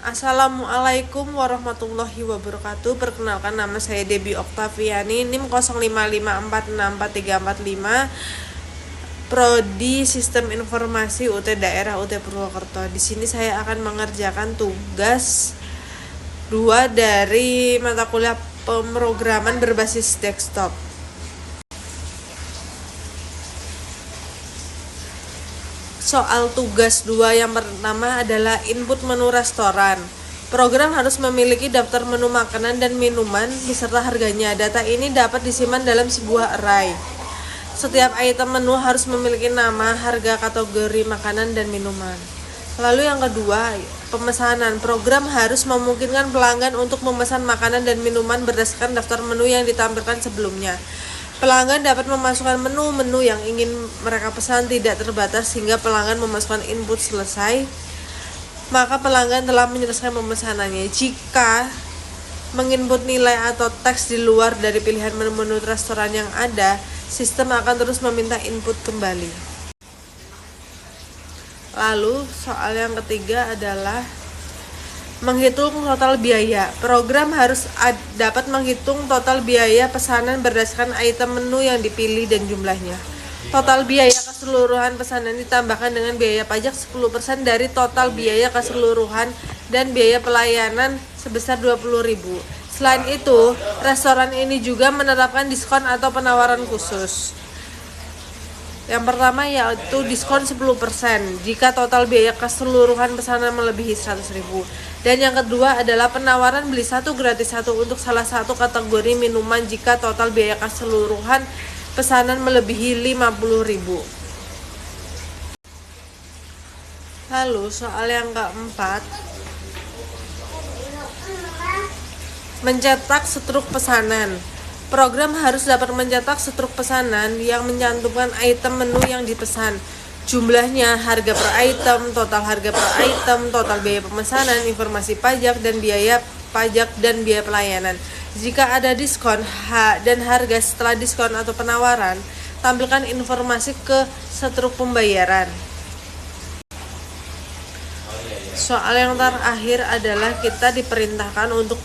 Assalamualaikum warahmatullahi wabarakatuh. Perkenalkan, nama saya Debbie Oktaviani, NIM 0554643445, Prodi Sistem Informasi UT Daerah UT Purwokerto. Di sini saya akan mengerjakan tugas 2 dari mata kuliah pemrograman berbasis desktop. Soal tugas 2 yang pertama adalah input menu restoran. Program harus memiliki daftar menu makanan dan minuman beserta harganya. Data ini dapat disimpan dalam sebuah array. Setiap item menu harus memiliki nama, harga, kategori makanan dan minuman. Lalu yang kedua, pemesanan. Program harus memungkinkan pelanggan untuk memesan makanan dan minuman berdasarkan daftar menu yang ditampilkan sebelumnya. Pelanggan dapat memasukkan menu-menu yang ingin mereka pesan tidak terbatas hingga pelanggan memasukkan input selesai, maka pelanggan telah menyelesaikan pemesanannya. Jika menginput nilai atau teks di luar dari pilihan menu-menu restoran yang ada, sistem akan terus meminta input kembali. Lalu soal yang ketiga adalah menghitung total biaya. Program harus dapat menghitung total biaya pesanan berdasarkan item menu yang dipilih dan jumlahnya. Total biaya keseluruhan pesanan ditambahkan dengan biaya pajak 10% dari total biaya keseluruhan dan biaya pelayanan sebesar 20.000. Selain itu, restoran ini juga menerapkan diskon atau penawaran khusus. Yang pertama yaitu diskon 10% jika total biaya keseluruhan pesanan melebihi 100.000. Dan yang kedua adalah penawaran beli satu gratis satu untuk salah satu kategori minuman jika total biaya keseluruhan pesanan melebihi 50.000. Lalu soal yang keempat, mencetak struk pesanan. Program harus dapat mencetak struk pesanan yang mencantumkan item menu yang dipesan, jumlahnya, harga per item, total harga per item, total biaya pemesanan, informasi pajak dan biaya pajak dan biaya pelayanan. Jika ada diskon dan harga setelah diskon atau penawaran, tampilkan informasi ke struk pembayaran. Soal yang terakhir adalah kita diperintahkan untuk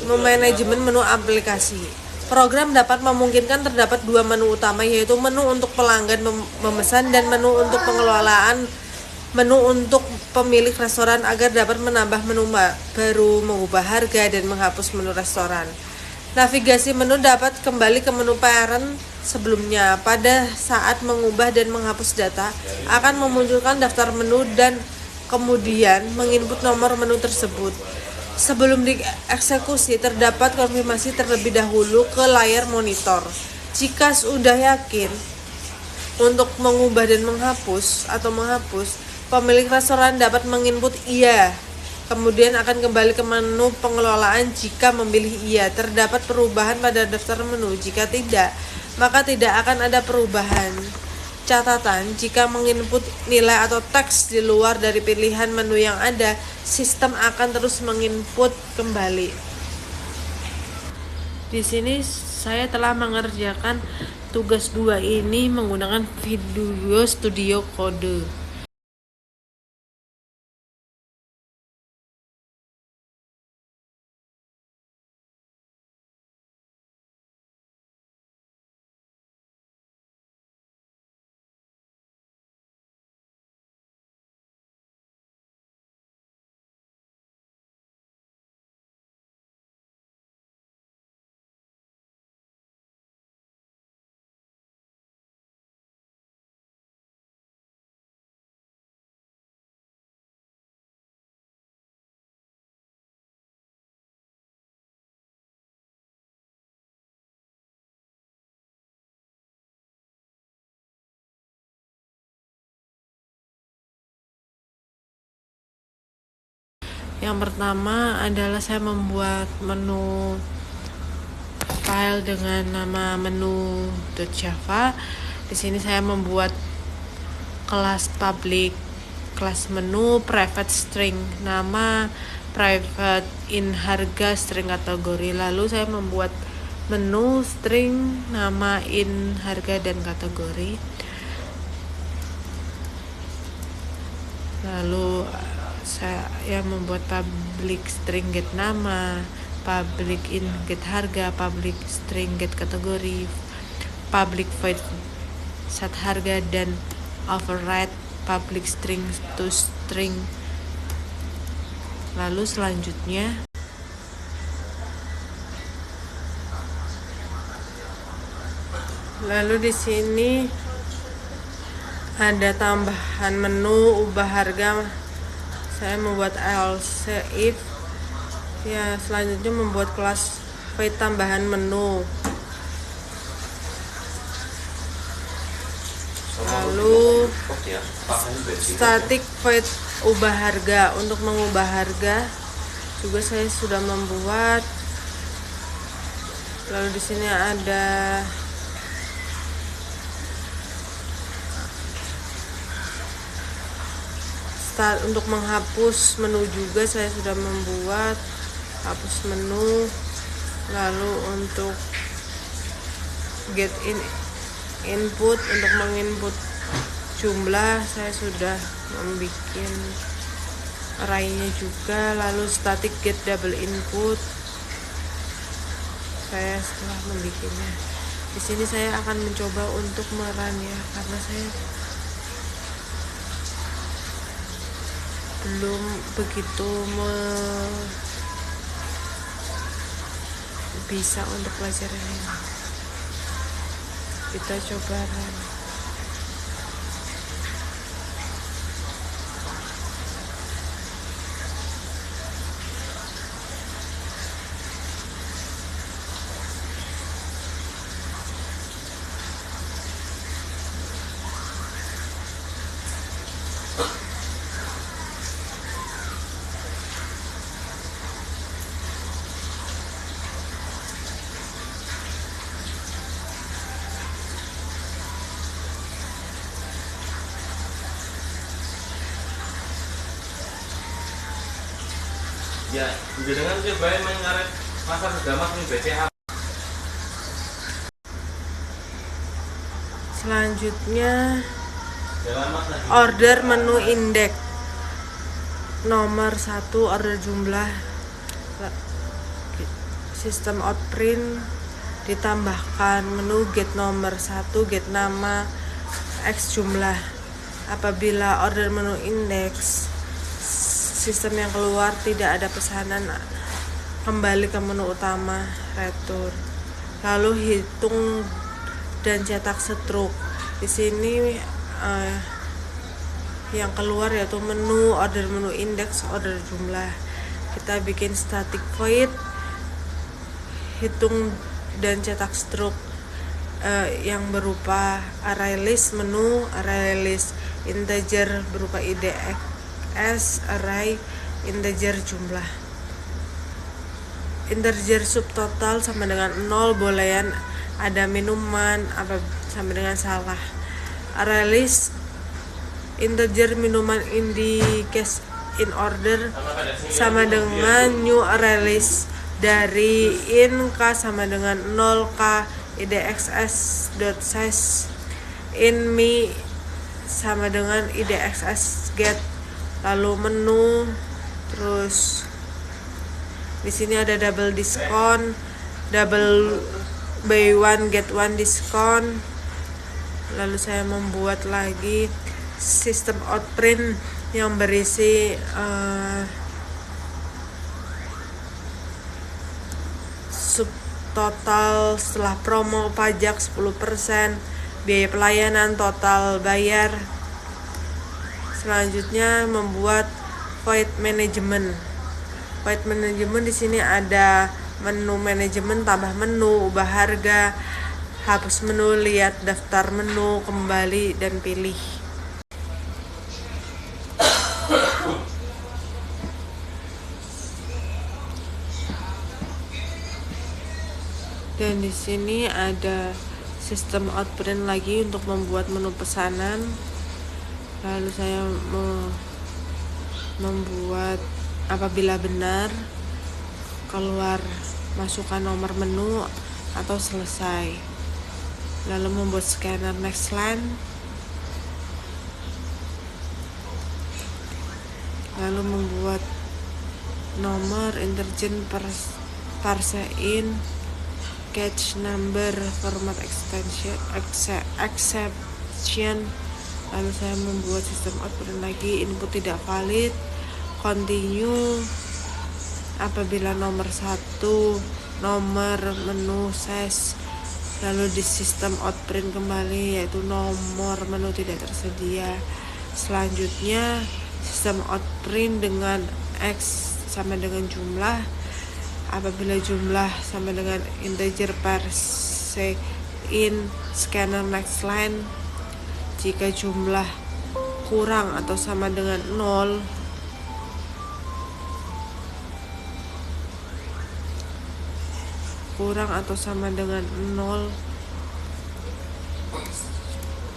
memanajemen menu aplikasi. Program dapat memungkinkan terdapat 2 menu utama, yaitu menu untuk pelanggan memesan dan menu untuk pengelolaan menu untuk pemilik restoran agar dapat menambah menu baru, mengubah harga, dan menghapus menu restoran. Navigasi menu dapat kembali ke menu parent sebelumnya. Pada saat mengubah dan menghapus data, akan memunculkan daftar menu dan kemudian menginput nomor menu tersebut. Sebelum dieksekusi, terdapat konfirmasi terlebih dahulu ke layar monitor. Jika sudah yakin untuk mengubah dan menghapus, pemilik restoran dapat menginput iya. Kemudian akan kembali ke menu pengelolaan jika memilih iya. Terdapat perubahan pada daftar menu. Jika tidak, maka tidak akan ada perubahan. Catatan, jika menginput nilai atau teks di luar dari pilihan menu yang ada, sistem akan terus menginput kembali. Di sini saya telah mengerjakan tugas 2 ini menggunakan Visual Studio Code. Yang pertama adalah saya membuat menu file dengan nama menu.java. Di sini saya membuat kelas public, kelas menu, private string nama, private in harga, string kategori. Lalu saya membuat menu string nama, in harga dan kategori. Lalu saya membuat public string get nama, public in get harga, public string get kategori, public void set harga, dan override public string to string. Lalu selanjutnya di sini ada tambahan menu ubah harga. Saya membuat else if. Ya, selanjutnya membuat kelas void tambahan menu. Lalu static void ubah harga. Untuk mengubah harga juga saya sudah membuat. Lalu di sini ada untuk menghapus menu juga saya sudah membuat hapus menu. Lalu untuk get input, untuk menginput jumlah saya sudah membuat array-nya juga. Lalu static get double input saya setelah membuatnya. Di sini saya akan mencoba untuk merun ya, karena saya belum begitu bisa untuk pelajaran ini. Kita coba run. Ya, jenengan coba mengarep pasar sedamak ning BCA. Selanjutnya order menu indeks. Nomor 1 order jumlah, sistem outprint, ditambahkan menu get nomor 1, get nama, x jumlah. Apabila order menu indeks sistem yang keluar tidak ada pesanan, kembali ke menu utama, return. Lalu hitung dan cetak struk. Di sini yang keluar yaitu menu order menu indeks, order jumlah. Kita bikin static void hitung dan cetak struk yang berupa array list menu, array list integer berupa IDX array integer jumlah. Integer subtotal sama dengan 0, boolean ada minuman apa sama dengan salah. Array list integer minuman indicate in order sama dengan new array list dari in k sama dengan 0k idxs.size in me sama dengan idxs get. Lalu menu, terus di sini ada double diskon, double buy one get one diskon. Lalu saya membuat lagi sistem outprint yang berisi subtotal setelah promo, pajak 10%, biaya pelayanan, total bayar. Selanjutnya membuat void management. Void management di sini ada menu manajemen, tambah menu, ubah harga, hapus menu, lihat daftar menu, kembali dan pilih. Dan di sini ada sistem outprint lagi untuk membuat menu pesanan. Lalu saya membuat apabila benar keluar masukkan nomor menu atau selesai. Lalu membuat scanner next line. lalu membuat nomor intergen parsein catch number format exception. Lalu saya membuat sistem output lagi, input tidak valid, continue apabila nomor 1 nomor menu ses. Lalu di sistem outprint kembali, yaitu nomor menu tidak tersedia. Selanjutnya sistem outprint dengan x sama dengan jumlah apabila jumlah sama dengan integer parsein scanner next line. Jika jumlah kurang atau sama dengan 0,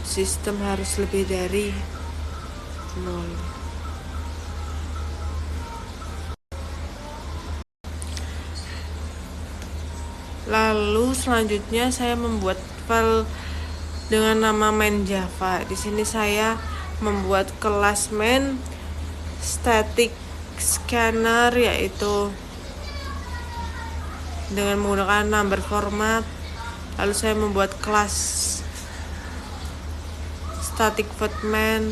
sistem harus lebih dari 0. Lalu selanjutnya saya membuat file dengan nama main Java. Di sini saya membuat kelas main static scanner, yaitu dengan menggunakan number format. Lalu saya membuat kelas static void main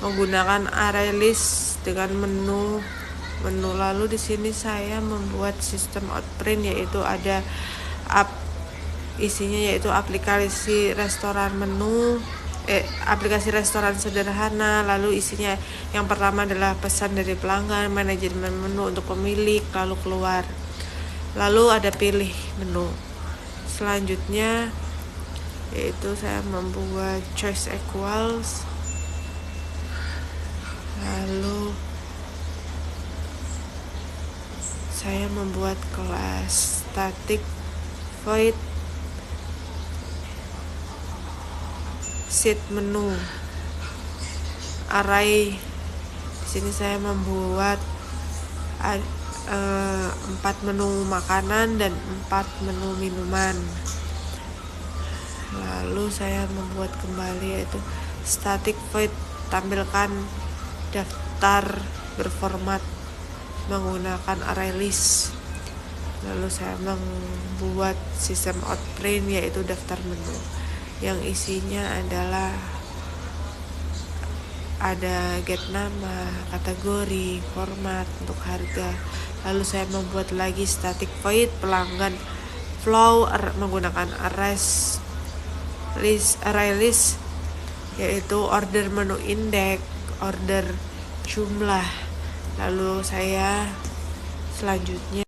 menggunakan array list dengan menu. Lalu di sini saya membuat sistem outprint, yaitu ada isinya yaitu aplikasi restoran sederhana. Lalu isinya yang pertama adalah pesan dari pelanggan, manajemen menu untuk pemilik, lalu keluar, lalu ada pilih menu. Selanjutnya yaitu saya membuat choice equals, lalu saya membuat kelas static void set menu array. Di sini saya membuat 4 menu makanan dan 4 menu minuman. Lalu saya membuat kembali yaitu static void tampilkan daftar berformat menggunakan array list. Lalu saya membuat sistem outprint, yaitu daftar menu yang isinya adalah ada get nama, kategori, format, untuk harga. Lalu saya membuat lagi static void pelanggan flow menggunakan array list, yaitu order menu index, order jumlah. Lalu saya selanjutnya